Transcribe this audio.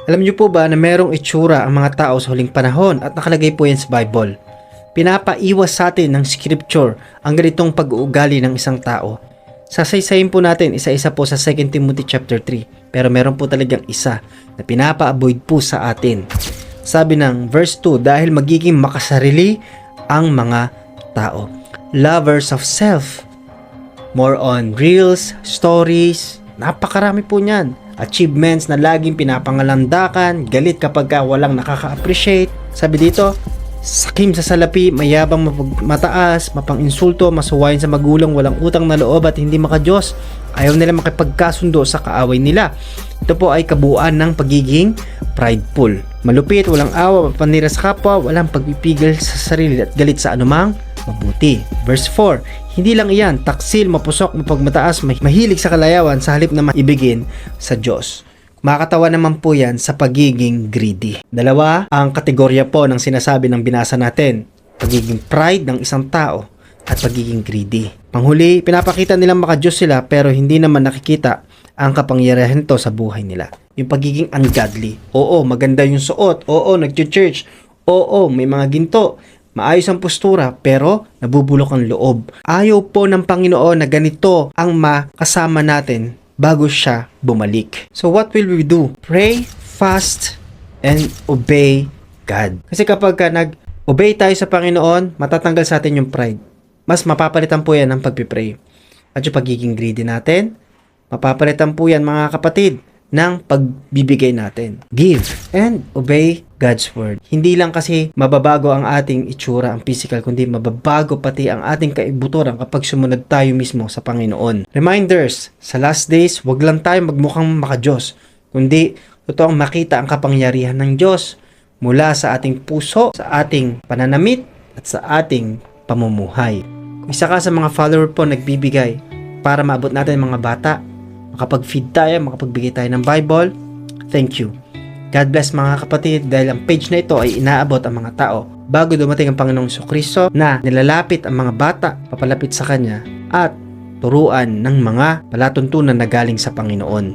Alam niyo po ba na merong itsura ang mga tao sa huling panahon at nakalagay po yan sa Bible? Pinapaiwas sa atin ng scripture ang ganitong pag-uugali ng isang tao. Sasaysayin po natin isa-isa po sa 2 Timothy chapter 3, pero meron po talagang isa na pinapa-avoid po sa atin. Sabi ng verse 2, dahil magiging makasarili ang mga tao. Lovers of self. More on reels, stories, napakarami po niyan. Achievements na laging pinapangalandakan, galit kapag walang nakaka-appreciate. Sabi dito, sakim sa salapi, mayabang, mataas, mapang-insulto, masuwayin sa magulang, walang utang na loob at hindi makadiyos. Ayaw nila makipagkasundo sa kaaway nila. Ito po ay kabuuan ng pagiging prideful. Malupit, walang awa, mapanira sa kapwa, walang pagpipigil sa sarili at galit sa anumang mabuti. Verse 4, hindi lang iyan, taksil, mapusok, mapagmataas, mahilig sa kalayawan sa halip na maibigin sa Diyos. Makakatawa naman po yan sa pagiging greedy. Dalawa ang kategorya po ng sinasabi ng binasa natin. Pagiging pride ng isang tao at pagiging greedy. Panghuli, pinapakita nilang makadiyos sila pero hindi naman nakikita ang kapangyarihan nito sa buhay nila. Yung pagiging ungodly. Oo, maganda yung suot. Oo, nag-church. Oo, may mga ginto. Maayos ang postura pero nabubulok ang loob. Ayaw po ng Panginoon na ganito ang makasama natin bago siya bumalik. So what will we do? Pray, fast, and obey God. Kasi kapag nag-obey tayo sa Panginoon, matatanggal sa atin yung pride. Mas mapapalitan po yan ng pagpipray. At yung pagiging greedy natin, mapapalitan po yan mga kapatid ng pagbibigay natin. Give and obey God's word. Hindi lang kasi mababago ang ating itsura, ang physical, kundi mababago pati ang ating kaibuturan kapag sumunod tayo mismo sa Panginoon. Reminders, sa last days, wag lang tayo magmukhang makadiyos, kundi totoong makita ang kapangyarihan ng Diyos mula sa ating puso, sa ating pananamit, at sa ating pamumuhay. Kung isa ka sa mga follower po nagbibigay para maabot natin mga bata, makapag-feed tayo, makapagbigay tayo ng Bible, thank you. God bless mga kapatid dahil ang page na ito ay inaabot ang mga tao bago dumating ang Panginoong Jesucristo na nilalapit ang mga bata papalapit sa Kanya at turuan ng mga palatuntunan na galing sa Panginoon.